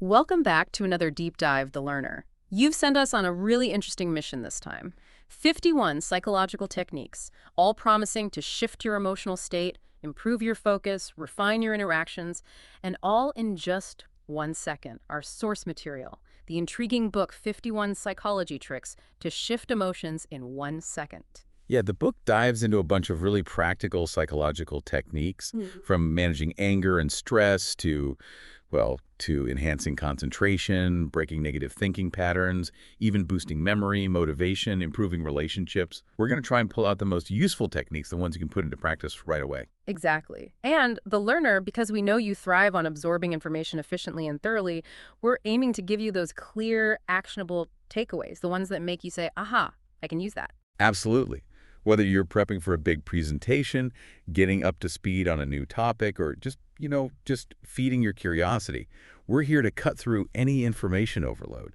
Welcome back to another Deep Dive the Learner. You've sent us on a really interesting mission this time. 51 psychological techniques, all promising to shift your emotional state, improve your focus, refine your interactions, and all in just 1 second. Our source material, the intriguing book 51 Psychology Tricks to Shift Emotions in 1 Second. Yeah, the book dives into a bunch of really practical psychological techniques, from managing anger and stress to enhancing concentration, breaking negative thinking patterns, even boosting memory, motivation, improving relationships. We're going to try and pull out the most useful techniques, the ones you can put into practice right away. Exactly. And the learner, because we know you thrive on absorbing information efficiently and thoroughly, we're aiming to give you those clear, actionable takeaways, the ones that make you say, aha, I can use that. Absolutely. Whether you're prepping for a big presentation, getting up to speed on a new topic, or just feeding your curiosity, we're here to cut through any information overload.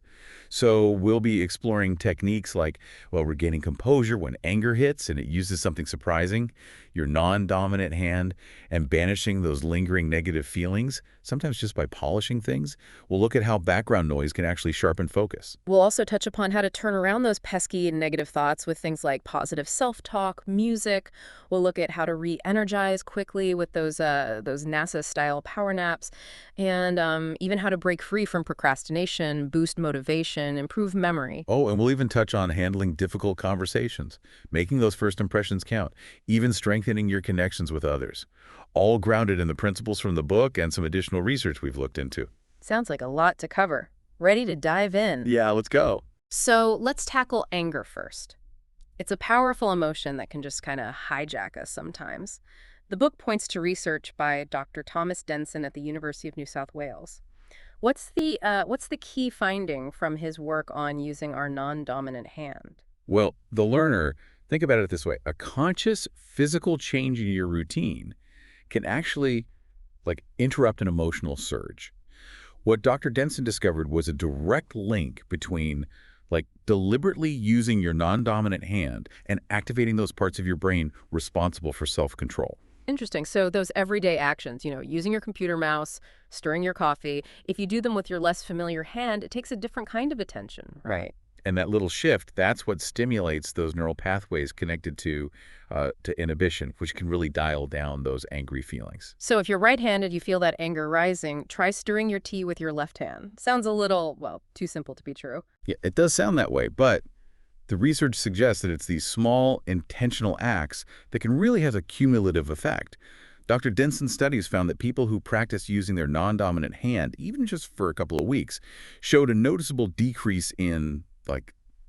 So we'll be exploring techniques like, regaining composure when anger hits and it uses something surprising, your non-dominant hand, and banishing those lingering negative feelings, sometimes just by polishing things. We'll look at how background noise can actually sharpen focus. We'll also touch upon how to turn around those pesky and negative thoughts with things like positive self-talk, music. We'll look at how to re-energize quickly with those NASA-style power naps, and even how to break free from procrastination, boost motivation, improve memory. Oh, and we'll even touch on handling difficult conversations, making those first impressions count, even strengthening your connections with others, all grounded in the principles from the book and some additional research we've looked into. Sounds like a lot to cover. Ready to dive in? Yeah, let's go. So let's tackle anger first. It's a powerful emotion that can just kind of hijack us sometimes. The book points to research by Dr. Thomas Denson at the University of New South Wales. What's the key finding from his work on using our non-dominant hand? Well, the learner, think about it this way. A conscious physical change in your routine can actually interrupt an emotional surge. What Dr. Denson discovered was a direct link between deliberately using your non-dominant hand and activating those parts of your brain responsible for self-control. Interesting. So those everyday actions, using your computer mouse, stirring your coffee, if you do them with your less familiar hand, it takes a different kind of attention, right? And that little shift, that's what stimulates those neural pathways connected to inhibition, which can really dial down those angry feelings. So if you're right-handed, you feel that anger rising, try stirring your tea with your left hand. Sounds a little, too simple to be true. Yeah, it does sound that way, but the research suggests that it's these small, intentional acts that can really have a cumulative effect. Dr. Denson's studies found that people who practiced using their non-dominant hand, even just for a couple of weeks, showed a noticeable decrease in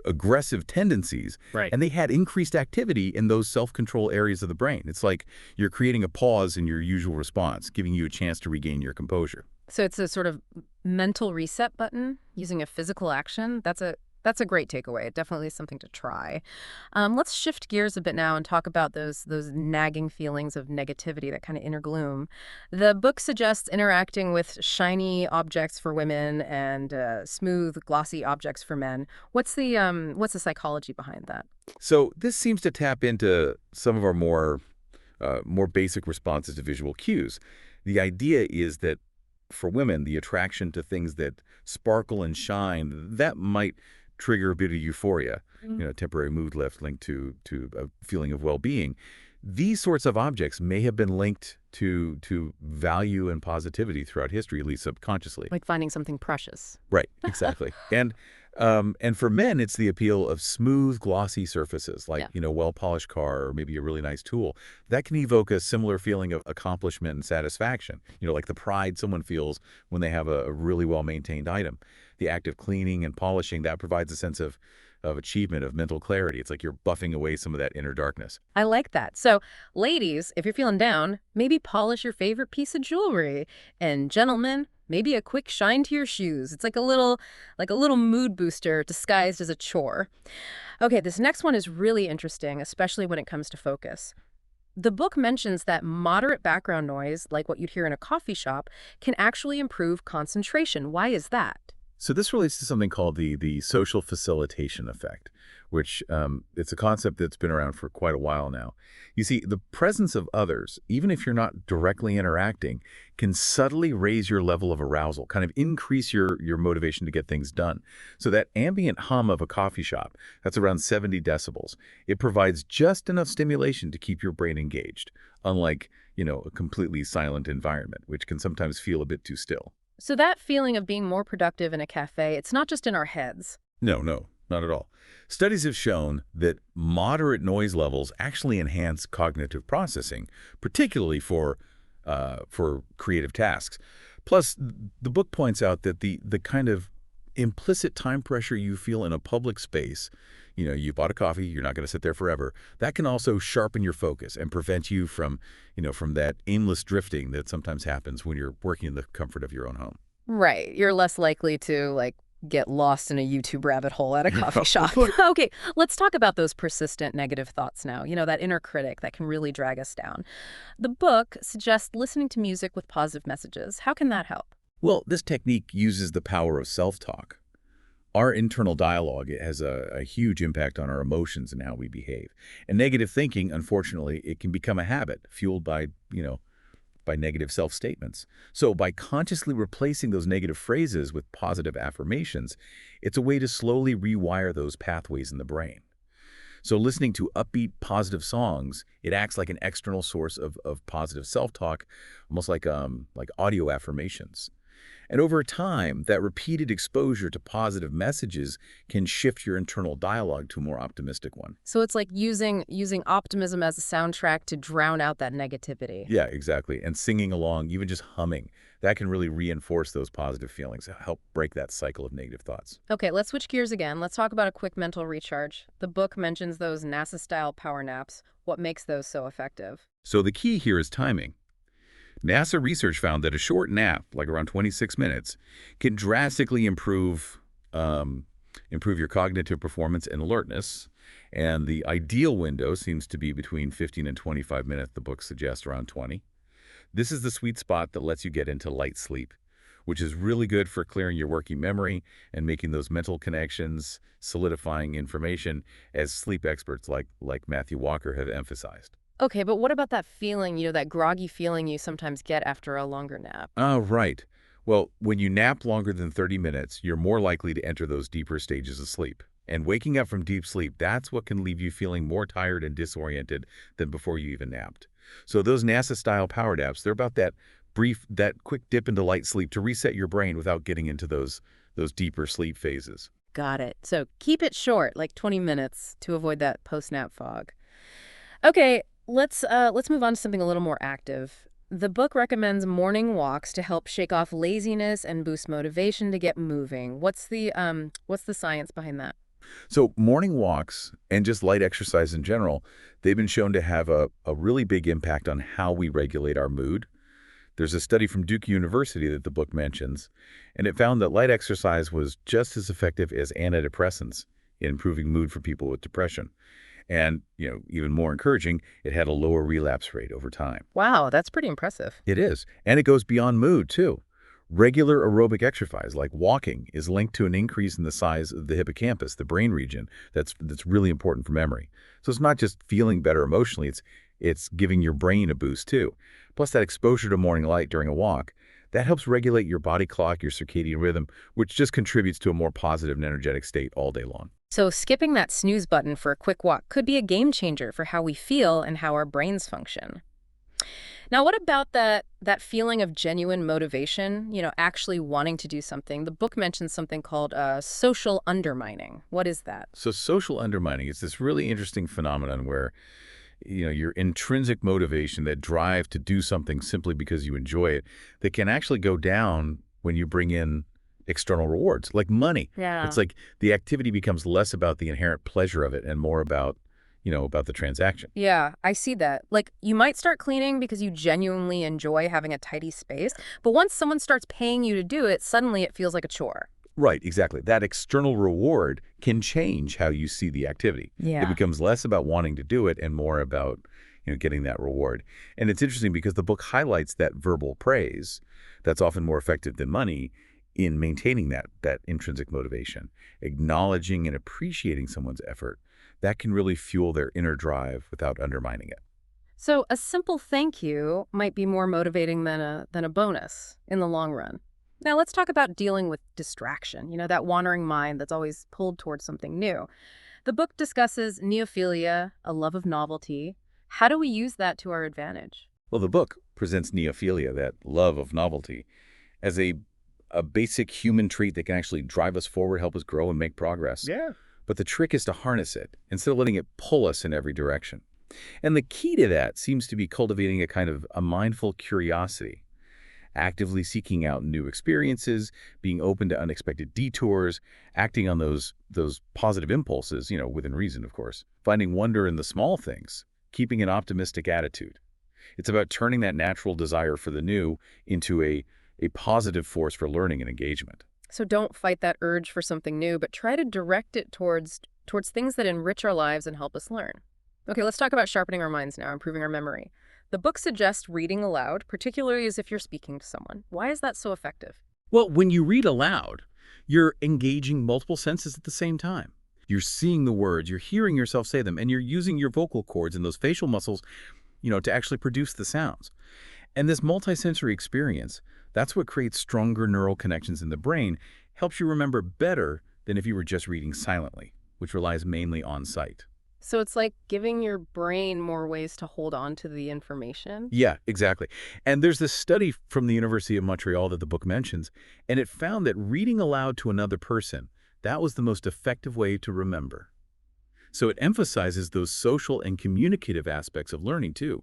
aggressive tendencies, right? And they had increased activity in those self-control areas of the brain. It's like you're creating a pause in your usual response, giving you a chance to regain your composure. So it's a sort of mental reset button using a physical action. That's a great takeaway. It definitely is something to try. Let's shift gears a bit now and talk about those nagging feelings of negativity, that kind of inner gloom. The book suggests interacting with shiny objects for women and smooth, glossy objects for men. What's the psychology behind that? So this seems to tap into some of our more basic responses to visual cues. The idea is that for women, the attraction to things that sparkle and shine, that might trigger a bit of euphoria, temporary mood lift linked to a feeling of well-being. These sorts of objects may have been linked to value and positivity throughout history, at least subconsciously. Like finding something precious. Right, exactly. And for men, it's the appeal of smooth, glossy surfaces, well-polished car or maybe a really nice tool. That can evoke a similar feeling of accomplishment and satisfaction, like the pride someone feels when they have a really well-maintained item. The act of cleaning and polishing, that provides a sense of achievement, of mental clarity. It's like you're buffing away some of that inner darkness. I like that. So, ladies, if you're feeling down, maybe polish your favorite piece of jewelry. And gentlemen, maybe a quick shine to your shoes. It's like a little mood booster disguised as a chore. Okay, this next one is really interesting, especially when it comes to focus. The book mentions that moderate background noise, like what you'd hear in a coffee shop, can actually improve concentration. Why is that? So this relates to something called the social facilitation effect, which it's a concept that's been around for quite a while now. You see, the presence of others, even if you're not directly interacting, can subtly raise your level of arousal, kind of increase your motivation to get things done. So that ambient hum of a coffee shop, that's around 70 decibels. It provides just enough stimulation to keep your brain engaged, unlike, a completely silent environment, which can sometimes feel a bit too still. So that feeling of being more productive in a cafe, it's not just in our heads. No, not at all. Studies have shown that moderate noise levels actually enhance cognitive processing, particularly for creative tasks. Plus, the book points out that the kind of implicit time pressure you feel in a public space, you bought a coffee, you're not going to sit there forever, that can also sharpen your focus and prevent you from that aimless drifting that sometimes happens when you're working in the comfort of your own home. Right. You're less likely to, get lost in a YouTube rabbit hole at a coffee shop. Okay, let's talk about those persistent negative thoughts now. That inner critic that can really drag us down. The book suggests listening to music with positive messages. How can that help? Well, this technique uses the power of self-talk. Our internal dialogue has a huge impact on our emotions and how we behave. And negative thinking, unfortunately, it can become a habit fueled by negative self-statements. So by consciously replacing those negative phrases with positive affirmations, it's a way to slowly rewire those pathways in the brain. So listening to upbeat, positive songs, it acts like an external source of positive self-talk, almost like audio affirmations. And over time, that repeated exposure to positive messages can shift your internal dialogue to a more optimistic one. So it's like using optimism as a soundtrack to drown out that negativity. Yeah, exactly. And singing along, even just humming, that can really reinforce those positive feelings, help break that cycle of negative thoughts. Okay, let's switch gears again. Let's talk about a quick mental recharge. The book mentions those NASA-style power naps. What makes those so effective? So the key here is timing. NASA research found that a short nap, like around 26 minutes, can drastically improve your cognitive performance and alertness. And the ideal window seems to be between 15 and 25 minutes, the book suggests around 20. This is the sweet spot that lets you get into light sleep, which is really good for clearing your working memory and making those mental connections, solidifying information, as sleep experts like Matthew Walker have emphasized. Okay, but what about that feeling, that groggy feeling you sometimes get after a longer nap? Oh, right. Well, when you nap longer than 30 minutes, you're more likely to enter those deeper stages of sleep. And waking up from deep sleep, that's what can leave you feeling more tired and disoriented than before you even napped. So those NASA-style power naps, they're about that quick dip into light sleep to reset your brain without getting into those deeper sleep phases. Got it. So keep it short, like 20 minutes, to avoid that post-nap fog. Okay, let's move on to something a little more active. The book recommends morning walks to help shake off laziness and boost motivation to get moving. What's the science behind that? So morning walks and just light exercise in general, they've been shown to have a really big impact on how we regulate our mood. There's a study from Duke University that the book mentions, and it found that light exercise was just as effective as antidepressants in improving mood for people with depression. And, even more encouraging, it had a lower relapse rate over time. Wow, that's pretty impressive. It is. And it goes beyond mood, too. Regular aerobic exercise, like walking, is linked to an increase in the size of the hippocampus, the brain region, that's really important for memory. So it's not just feeling better emotionally, it's giving your brain a boost, too. Plus, that exposure to morning light during a walk, that helps regulate your body clock, your circadian rhythm, which just contributes to a more positive and energetic state all day long. So skipping that snooze button for a quick walk could be a game changer for how we feel and how our brains function. Now, what about that feeling of genuine motivation, actually wanting to do something? The book mentions something called social undermining. What is that? So social undermining is this really interesting phenomenon where, your intrinsic motivation, that drive to do something simply because you enjoy it, that can actually go down when you bring in external rewards, like money. Yeah. It's like the activity becomes less about the inherent pleasure of it and more about the transaction. Yeah, I see that. Like, you might start cleaning because you genuinely enjoy having a tidy space, but once someone starts paying you to do it, suddenly it feels like a chore. Right, exactly. That external reward can change how you see the activity. Yeah. It becomes less about wanting to do it and more about, getting that reward. And it's interesting because the book highlights that verbal praise that's often more effective than money in maintaining that intrinsic motivation, acknowledging and appreciating someone's effort. That can really fuel their inner drive without undermining it. So a simple thank you might be more motivating than a bonus in the long run. Now let's talk about dealing with distraction, that wandering mind that's always pulled towards something new. The book discusses neophilia, a love of novelty. How do we use that to our advantage? Well, the book presents neophilia, that love of novelty, as a basic human trait that can actually drive us forward, help us grow, and make progress. Yeah. But the trick is to harness it instead of letting it pull us in every direction. And the key to that seems to be cultivating a mindful curiosity, actively seeking out new experiences, being open to unexpected detours, acting on those positive impulses, within reason, of course, finding wonder in the small things, keeping an optimistic attitude. It's about turning that natural desire for the new into a positive force for learning and engagement. So don't fight that urge for something new, but try to direct it towards things that enrich our lives and help us learn. Okay, let's talk about sharpening our minds now, improving our memory. The book suggests reading aloud, particularly as if you're speaking to someone. Why is that so effective? Well, when you read aloud, you're engaging multiple senses at the same time. You're seeing the words, you're hearing yourself say them, and you're using your vocal cords and those facial muscles, to actually produce the sounds. And this multisensory experience, that's what creates stronger neural connections in the brain, helps you remember better than if you were just reading silently, which relies mainly on sight. So it's like giving your brain more ways to hold on to the information? Yeah, exactly. And there's this study from the University of Montreal that the book mentions, and it found that reading aloud to another person, that was the most effective way to remember. So it emphasizes those social and communicative aspects of learning, too.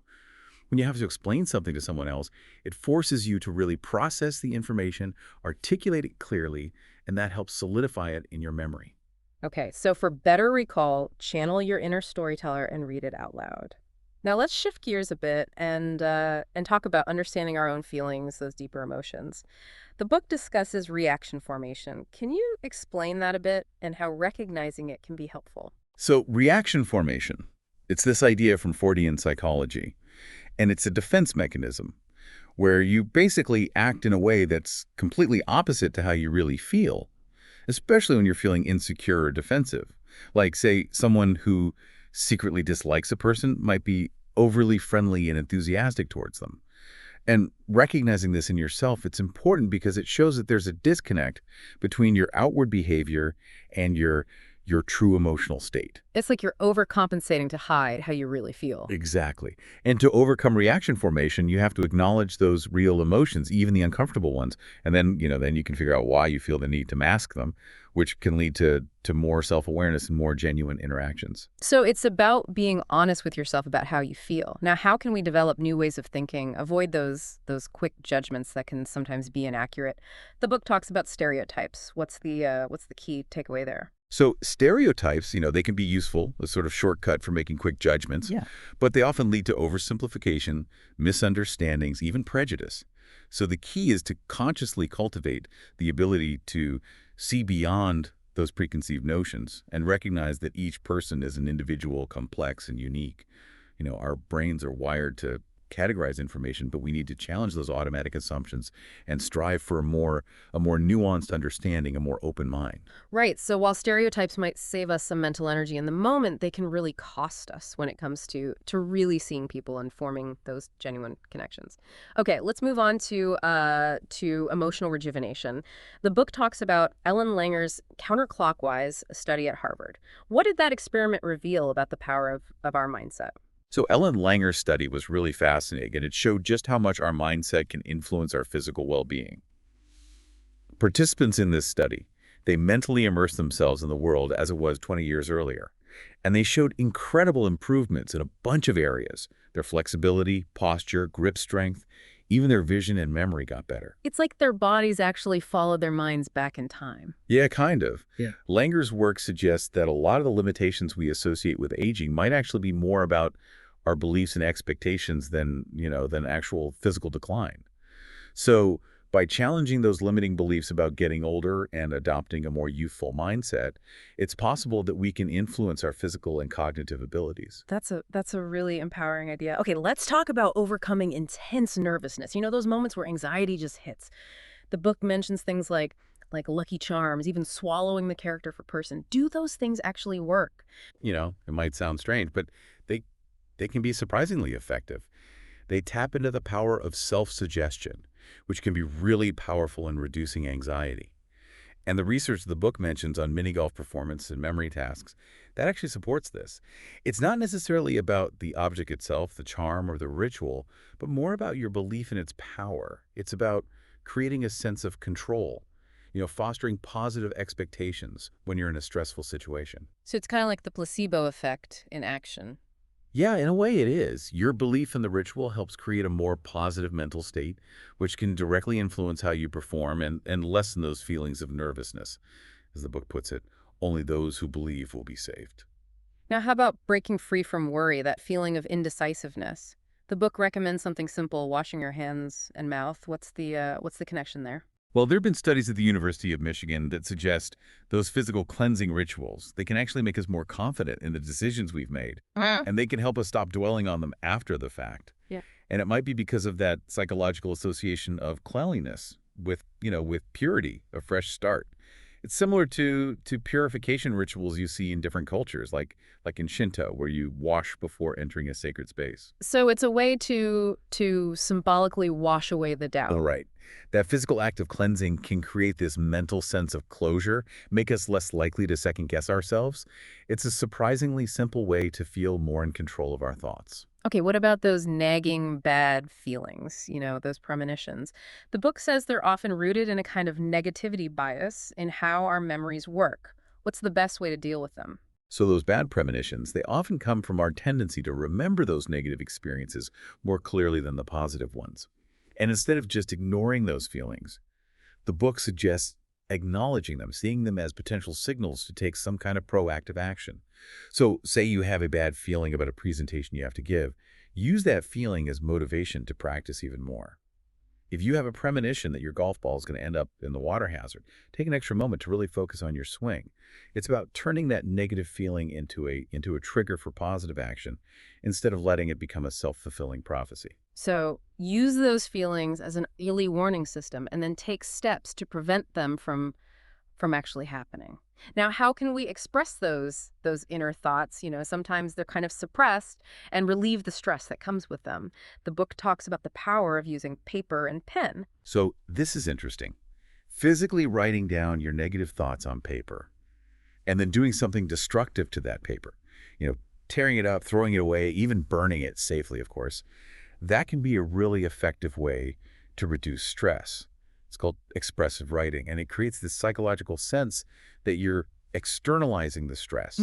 When you have to explain something to someone else, it forces you to really process the information, articulate it clearly, and that helps solidify it in your memory. Okay, so for better recall, channel your inner storyteller and read it out loud. Now let's shift gears a bit and talk about understanding our own feelings, those deeper emotions. The book discusses reaction formation. Can you explain that a bit and how recognizing it can be helpful? So reaction formation, it's this idea from Freudian psychology, and it's a defense mechanism where you basically act in a way that's completely opposite to how you really feel, especially when you're feeling insecure or defensive. Like, say, someone who secretly dislikes a person might be overly friendly and enthusiastic towards them. And recognizing this in yourself, it's important because it shows that there's a disconnect between your outward behavior and your true emotional state. It's like you're overcompensating to hide how you really feel. Exactly. And to overcome reaction formation, you have to acknowledge those real emotions, even the uncomfortable ones. And then, then you can figure out why you feel the need to mask them, which can lead to more self-awareness and more genuine interactions. So it's about being honest with yourself about how you feel. Now, how can we develop new ways of thinking, avoid those quick judgments that can sometimes be inaccurate? The book talks about stereotypes. What's the key takeaway there? So stereotypes, they can be useful, a sort of shortcut for making quick judgments, but they often lead to oversimplification, misunderstandings, even prejudice. So the key is to consciously cultivate the ability to see beyond those preconceived notions and recognize that each person is an individual, complex, and unique. Our brains are wired to categorize information, but we need to challenge those automatic assumptions and strive for a more nuanced understanding, a more open mind. Right. So while stereotypes might save us some mental energy in the moment, they can really cost us when it comes to really seeing people and forming those genuine connections. Okay, let's move on to emotional rejuvenation. The book talks about Ellen Langer's counterclockwise study at Harvard. What did that experiment reveal about the power of our mindset? So Ellen Langer's study was really fascinating, and it showed just how much our mindset can influence our physical well-being. Participants in this study, they mentally immersed themselves in the world as it was 20 years earlier, and they showed incredible improvements in a bunch of areas. Their flexibility, posture, grip strength, even their vision and memory got better. It's like their bodies actually followed their minds back in time. Yeah, kind of. Yeah. Langer's work suggests that a lot of the limitations we associate with aging might actually be more about our beliefs and expectations than actual physical decline. So by challenging those limiting beliefs about getting older and adopting a more youthful mindset, it's possible that we can influence our physical and cognitive abilities. That's a really empowering idea. Okay, let's talk about overcoming intense nervousness. Those moments where anxiety just hits. The book mentions things like Lucky Charms, even swallowing the character for person. Do those things actually work? It might sound strange, but they can be surprisingly effective. They tap into the power of self-suggestion, which can be really powerful in reducing anxiety. And the research the book mentions on mini-golf performance and memory tasks, that actually supports this. It's not necessarily about the object itself, the charm or the ritual, but more about your belief in its power. It's about creating a sense of control, fostering positive expectations when you're in a stressful situation. So it's kind of like the placebo effect in action. Yeah, in a way it is. Your belief in the ritual helps create a more positive mental state, which can directly influence how you perform and lessen those feelings of nervousness. As the book puts it, only those who believe will be saved. Now, how about breaking free from worry, that feeling of indecisiveness? The book recommends something simple, washing your hands and mouth. What's the connection there? Well, there have been studies at the University of Michigan that suggest those physical cleansing rituals, they can actually make us more confident in the decisions we've made. And they can help us stop dwelling on them after the fact. Yeah. And it might be because of that psychological association of cleanliness with purity, a fresh start. It's similar to purification rituals you see in different cultures, like in Shinto, where you wash before entering a sacred space. So it's a way to symbolically wash away the doubt. All right. That physical act of cleansing can create this mental sense of closure, make us less likely to second-guess ourselves. It's a surprisingly simple way to feel more in control of our thoughts. Okay, what about those nagging bad feelings, those premonitions? The book says they're often rooted in a kind of negativity bias in how our memories work. What's the best way to deal with them? So those bad premonitions, they often come from our tendency to remember those negative experiences more clearly than the positive ones. And instead of just ignoring those feelings, the book suggests acknowledging them, seeing them as potential signals to take some kind of proactive action. So say you have a bad feeling about a presentation you have to give, use that feeling as motivation to practice even more. If you have a premonition that your golf ball is going to end up in the water hazard, take an extra moment to really focus on your swing. It's about turning that negative feeling into a trigger for positive action instead of letting it become a self-fulfilling prophecy. So use those feelings as an early warning system and then take steps to prevent them from actually happening. Now, how can we express those inner thoughts? Sometimes they're kind of suppressed, and relieve the stress that comes with them. The book talks about the power of using paper and pen. So this is interesting. Physically writing down your negative thoughts on paper and then doing something destructive to that paper, tearing it up, throwing it away, even burning it safely, of course, that can be a really effective way to reduce stress. It's called expressive writing, and it creates this psychological sense that you're externalizing the stress,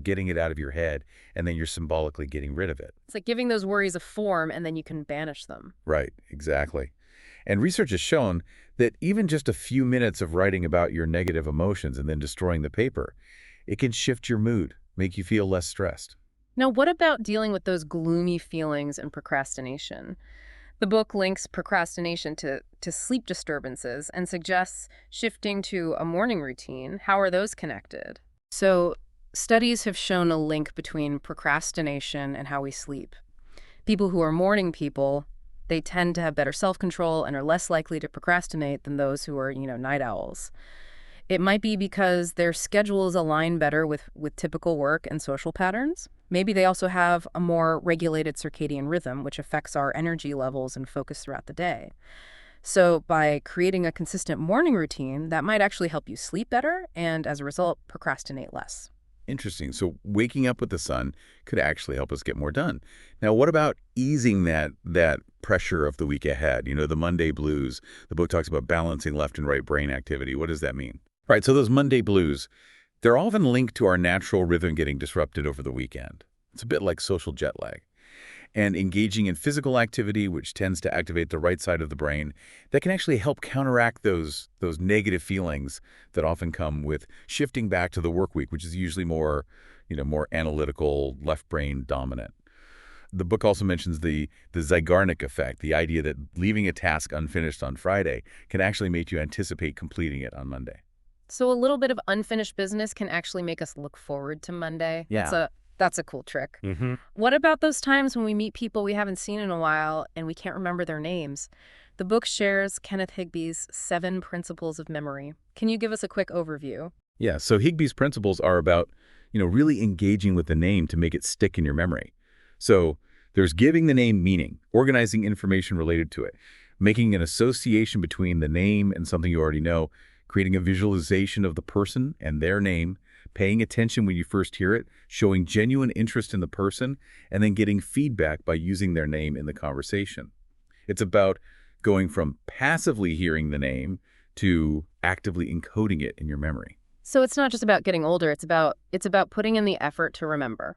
getting it out of your head, and then you're symbolically getting rid of it. It's like giving those worries a form, and then you can banish them. Right, exactly. And research has shown that even just a few minutes of writing about your negative emotions and then destroying the paper, it can shift your mood, make you feel less stressed. Now, what about dealing with those gloomy feelings and procrastination? The book links procrastination to sleep disturbances and suggests shifting to a morning routine. How are those connected? So, studies have shown a link between procrastination and how we sleep. People who are morning people, they tend to have better self-control and are less likely to procrastinate than those who are, night owls. It might be because their schedules align better with typical work and social patterns. Maybe they also have a more regulated circadian rhythm, which affects our energy levels and focus throughout the day. So by creating a consistent morning routine, that might actually help you sleep better and, as a result, procrastinate less. Interesting. So waking up with the sun could actually help us get more done. Now, what about easing that pressure of the week ahead? The Monday blues. The book talks about balancing left and right brain activity. What does that mean? Right, so those Monday blues, they're often linked to our natural rhythm getting disrupted over the weekend. It's a bit like social jet lag. And engaging in physical activity, which tends to activate the right side of the brain, that can actually help counteract those negative feelings that often come with shifting back to the work week, which is usually more analytical, left brain dominant. The book also mentions the Zeigarnik effect, the idea that leaving a task unfinished on Friday can actually make you anticipate completing it on Monday. So a little bit of unfinished business can actually make us look forward to Monday. Yeah. That's a cool trick. What about those times when we meet people we haven't seen in a while and we can't remember their names? The book shares Kenneth Higbee's 7 Principles of Memory. Can you give us a quick overview? Yeah, so Higbee's principles are about, really engaging with the name to make it stick in your memory. So there's giving the name meaning, organizing information related to it, making an association between the name and something you already know, creating a visualization of the person and their name, paying attention when you first hear it, showing genuine interest in the person, and then getting feedback by using their name in the conversation. It's about going from passively hearing the name to actively encoding it in your memory. So it's not just about getting older, it's about putting in the effort to remember.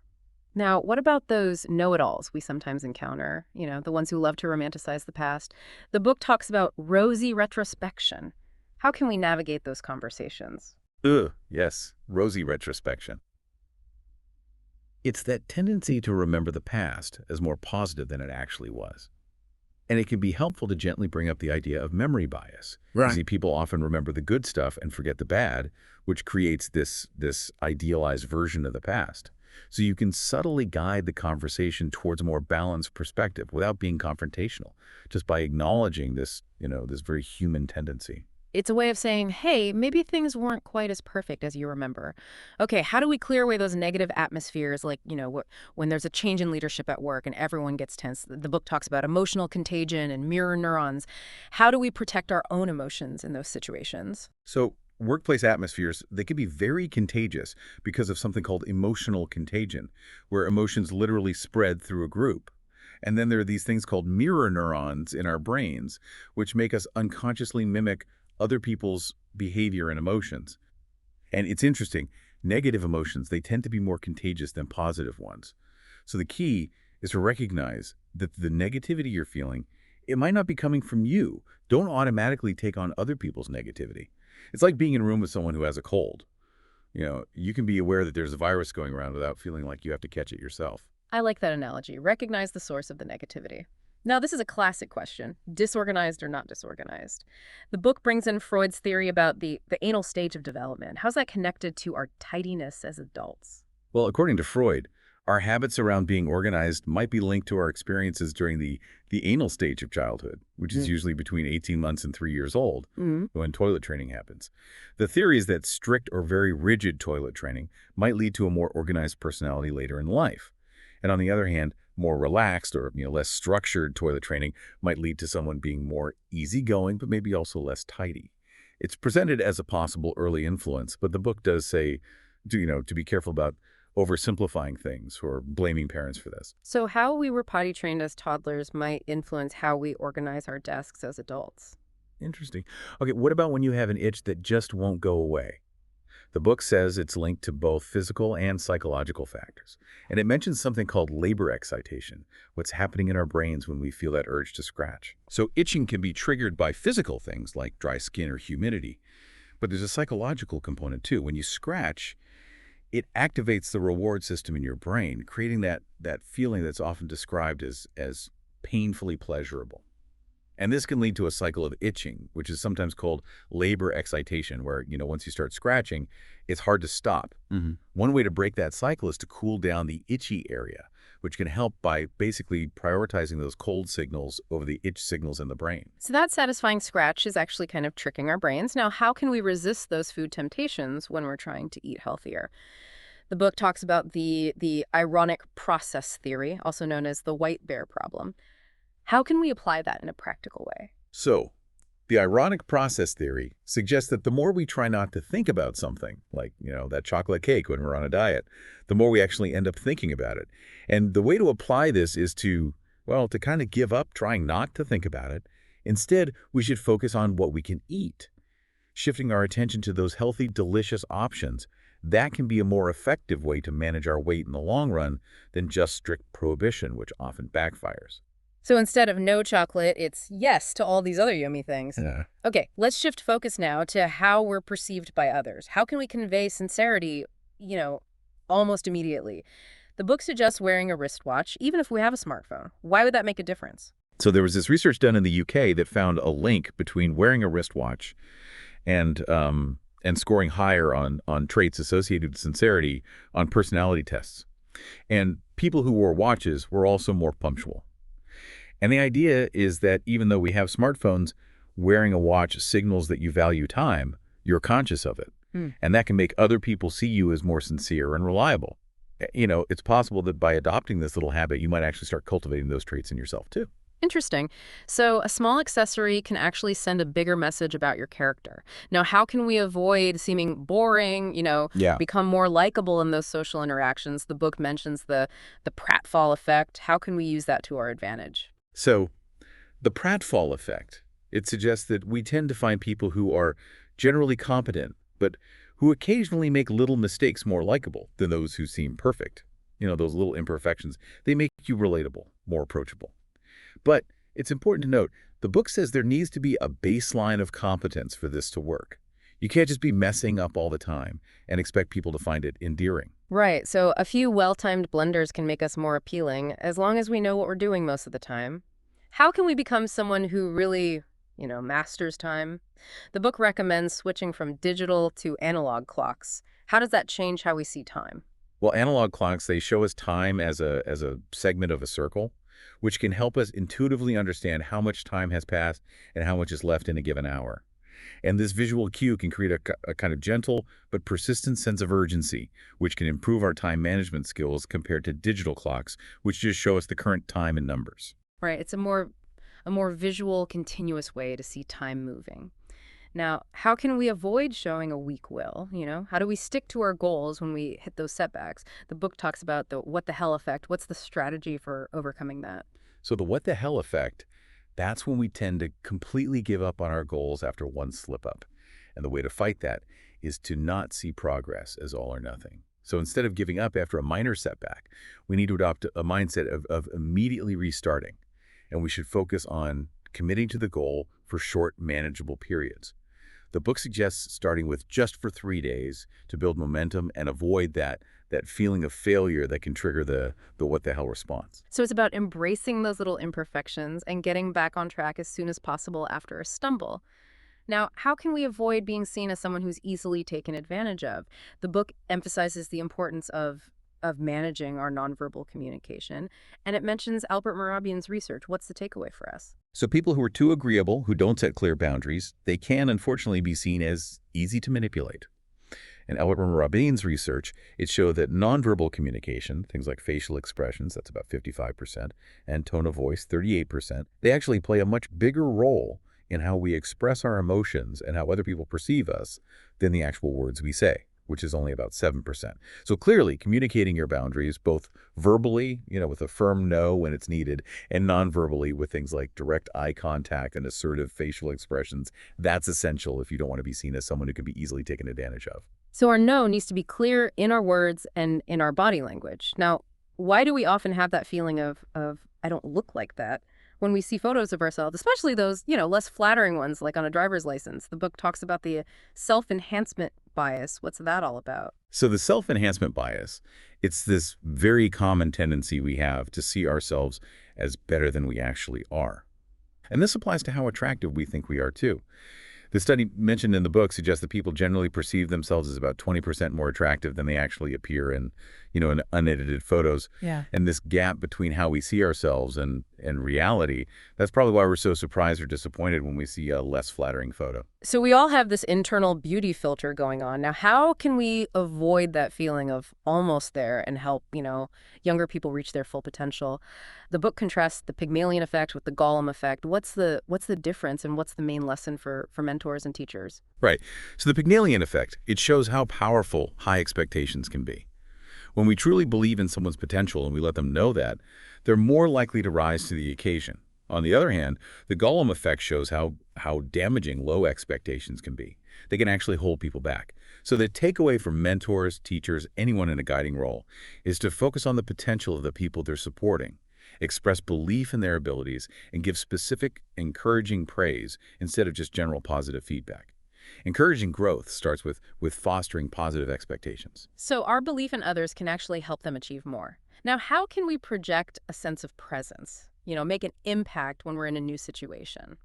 Now, what about those know-it-alls we sometimes encounter, the ones who love to romanticize the past? The book talks about rosy retrospection. How can we navigate those conversations? Yes, rosy retrospection. It's that tendency to remember the past as more positive than it actually was. And it can be helpful to gently bring up the idea of memory bias. Right. You see, people often remember the good stuff and forget the bad, which creates this idealized version of the past. So you can subtly guide the conversation towards a more balanced perspective without being confrontational, just by acknowledging this, this very human tendency. It's a way of saying, hey, maybe things weren't quite as perfect as you remember. Okay, how do we clear away those negative atmospheres, like, when there's a change in leadership at work and everyone gets tense? The book talks about emotional contagion and mirror neurons. How do we protect our own emotions in those situations? So workplace atmospheres, they can be very contagious because of something called emotional contagion, where emotions literally spread through a group. And then there are these things called mirror neurons in our brains, which make us unconsciously mimic other people's behavior and emotions. And it's interesting, negative emotions, they tend to be more contagious than positive ones. So the key is to recognize that the negativity you're feeling, it might not be coming from you. Don't automatically take on other people's negativity. It's like being in a room with someone who has a cold. You can be aware that there's a virus going around without feeling like you have to catch it yourself. I like that analogy. Recognize the source of the negativity. Now, this is a classic question, disorganized or not disorganized. The book brings in Freud's theory about the anal stage of development. How's that connected to our tidiness as adults? Well, according to Freud, our habits around being organized might be linked to our experiences during the anal stage of childhood, which is usually between 18 months and 3 years old, when toilet training happens. The theory is that strict or very rigid toilet training might lead to a more organized personality later in life. And on the other hand, more relaxed or less structured toilet training might lead to someone being more easygoing, but maybe also less tidy. It's presented as a possible early influence, but the book does say, to be careful about oversimplifying things or blaming parents for this. So how we were potty trained as toddlers might influence how we organize our desks as adults. Interesting. Okay, what about when you have an itch that just won't go away? The book says it's linked to both physical and psychological factors. And it mentions something called labor excitation, what's happening in our brains when we feel that urge to scratch. So itching can be triggered by physical things like dry skin or humidity. But there's a psychological component too. When you scratch, it activates the reward system in your brain, creating that feeling that's often described as painfully pleasurable. And this can lead to a cycle of itching, which is sometimes called labor excitation, where, once you start scratching, it's hard to stop. One way to break that cycle is to cool down the itchy area, which can help by basically prioritizing those cold signals over the itch signals in the brain. So that satisfying scratch is actually kind of tricking our brains. Now, how can we resist those food temptations when we're trying to eat healthier? The book talks about the ironic process theory, also known as the white bear problem. How can we apply that in a practical way? So, the ironic process theory suggests that the more we try not to think about something, like, that chocolate cake when we're on a diet, the more we actually end up thinking about it. And the way to apply this is to kind of give up trying not to think about it. Instead, we should focus on what we can eat, shifting our attention to those healthy, delicious options. That can be a more effective way to manage our weight in the long run than just strict prohibition, which often backfires. So instead of no chocolate, it's yes to all these other yummy things. Yeah. Okay, let's shift focus now to how we're perceived by others. How can we convey sincerity, almost immediately? The book suggests wearing a wristwatch, even if we have a smartphone. Why would that make a difference? So there was this research done in the UK that found a link between wearing a wristwatch and scoring higher on traits associated with sincerity on personality tests. And people who wore watches were also more punctual. And the idea is that even though we have smartphones, wearing a watch signals that you value time, you're conscious of it. Hmm. And that can make other people see you as more sincere and reliable. It's possible that by adopting this little habit, you might actually start cultivating those traits in yourself too. Interesting. So a small accessory can actually send a bigger message about your character. Now, how can we avoid seeming boring, Yeah. become more likable in those social interactions? The book mentions the pratfall effect. How can we use that to our advantage? So the pratfall effect, it suggests that we tend to find people who are generally competent, but who occasionally make little mistakes more likable than those who seem perfect. Those little imperfections, they make you relatable, more approachable. But it's important to note, the book says there needs to be a baseline of competence for this to work. You can't just be messing up all the time and expect people to find it endearing. Right. So a few well-timed blunders can make us more appealing as long as we know what we're doing most of the time. How can we become someone who really, masters time? The book recommends switching from digital to analog clocks. How does that change how we see time? Well, analog clocks, they show us time as a segment of a circle, which can help us intuitively understand how much time has passed and how much is left in a given hour. And this visual cue can create a kind of gentle but persistent sense of urgency, which can improve our time management skills compared to digital clocks, which just show us the current time in numbers. Right. It's a more visual, continuous way to see time moving. Now, how can we avoid showing a weak will? How do we stick to our goals when we hit those setbacks? The book talks about the what the hell effect. What's the strategy for overcoming that? So the what the hell effect, that's when we tend to completely give up on our goals after one slip up. And the way to fight that is to not see progress as all or nothing. So instead of giving up after a minor setback, we need to adopt a mindset of immediately restarting. And we should focus on committing to the goal for short, manageable periods. The book suggests starting with just for 3 days to build momentum and avoid that feeling of failure that can trigger the what the hell response. So it's about embracing those little imperfections and getting back on track as soon as possible after a stumble. Now, how can we avoid being seen as someone who's easily taken advantage of? The book emphasizes the importance of managing our nonverbal communication, and it mentions Albert Mehrabian's research. What's the takeaway for us? So people who are too agreeable, who don't set clear boundaries, they can unfortunately be seen as easy to manipulate. In Albert Mehrabian's research, it showed that nonverbal communication, things like facial expressions, that's about 55%, and tone of voice, 38%, they actually play a much bigger role in how we express our emotions and how other people perceive us than the actual words we say, which is only about 7%. So clearly, communicating your boundaries, both verbally, with a firm no when it's needed, and non-verbally with things like direct eye contact and assertive facial expressions, that's essential if you don't want to be seen as someone who can be easily taken advantage of. So our no needs to be clear in our words and in our body language. Now, why do we often have that feeling of I don't look like that when we see photos of ourselves, especially those, less flattering ones like on a driver's license? The book talks about the self-enhancement bias. What's that all about? So the self-enhancement bias, it's this very common tendency we have to see ourselves as better than we actually are. And this applies to how attractive we think we are too. The study mentioned in the book suggests that people generally perceive themselves as about 20% more attractive than they actually appear in unedited photos. Yeah. And this gap between how we see ourselves and reality, that's probably why we're so surprised or disappointed when we see a less flattering photo. So we all have this internal beauty filter going on. Now, how can we avoid that feeling of almost there and help, younger people reach their full potential? The book contrasts the Pygmalion effect with the Gollum effect. What's the difference, and what's the main lesson for mentors and teachers? Right. So the Pygmalion effect, it shows how powerful high expectations can be. When we truly believe in someone's potential and we let them know that, they're more likely to rise to the occasion. On the other hand, the Gollum effect shows how damaging low expectations can be. They can actually hold people back. So the takeaway from mentors, teachers, anyone in a guiding role is to focus on the potential of the people they're supporting, express belief in their abilities, and give specific, encouraging praise instead of just general positive feedback. Encouraging growth starts with fostering positive expectations. So our belief in others can actually help them achieve more. Now, how can we project a sense of presence? Make an impact when we're in a new situation?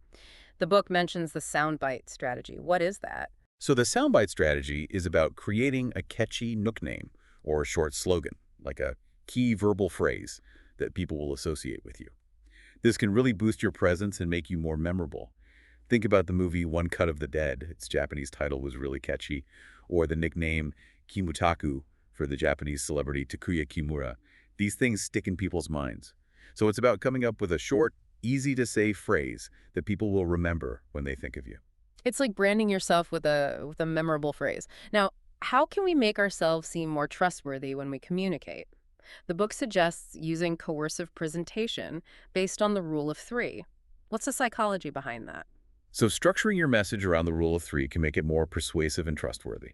The book mentions the soundbite strategy. What is that? So the soundbite strategy is about creating a catchy nickname or a short slogan, like a key verbal phrase that people will associate with you. This can really boost your presence and make you more memorable. Think about the movie One Cut of the Dead. Its Japanese title was really catchy. Or the nickname Kimutaku for the Japanese celebrity Takuya Kimura. These things stick in people's minds. So it's about coming up with a short, easy-to-say phrase that people will remember when they think of you. It's like branding yourself with a memorable phrase. Now, how can we make ourselves seem more trustworthy when we communicate? The book suggests using coercive presentation based on the rule of three. What's the psychology behind that? So structuring your message around the rule of three can make it more persuasive and trustworthy.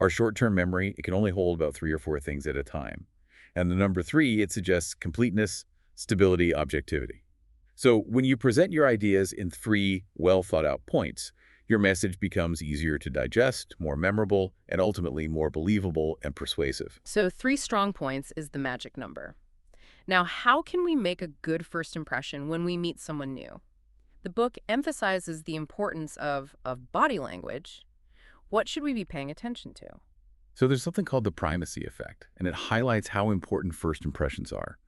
Our short-term memory, it can only hold about 3 or 4 things at a time. And the number 3, it suggests completeness, stability, objectivity. So when you present your ideas in 3 well-thought-out points, your message becomes easier to digest, more memorable, and ultimately more believable and persuasive. So 3 strong points is the magic number. Now, how can we make a good first impression when we meet someone new? The book emphasizes the importance of body language. What should we be paying attention to? So there's something called the primacy effect, and it highlights how important first impressions are.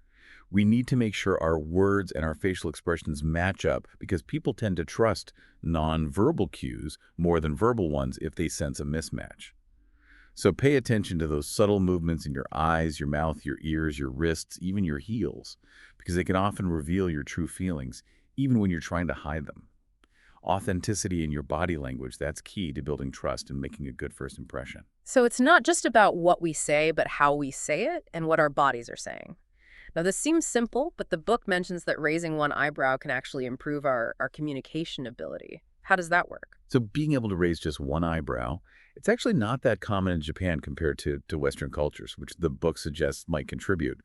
We need to make sure our words and our facial expressions match up because people tend to trust non-verbal cues more than verbal ones if they sense a mismatch. So pay attention to those subtle movements in your eyes, your mouth, your ears, your wrists, even your heels, because they can often reveal your true feelings, even when you're trying to hide them. Authenticity in your body language, that's key to building trust and making a good first impression. So it's not just about what we say, but how we say it and what our bodies are saying. Now, this seems simple, but the book mentions that raising one eyebrow can actually improve our communication ability. How does that work? So being able to raise just one eyebrow, it's actually not that common in Japan compared to Western cultures, which the book suggests might contribute.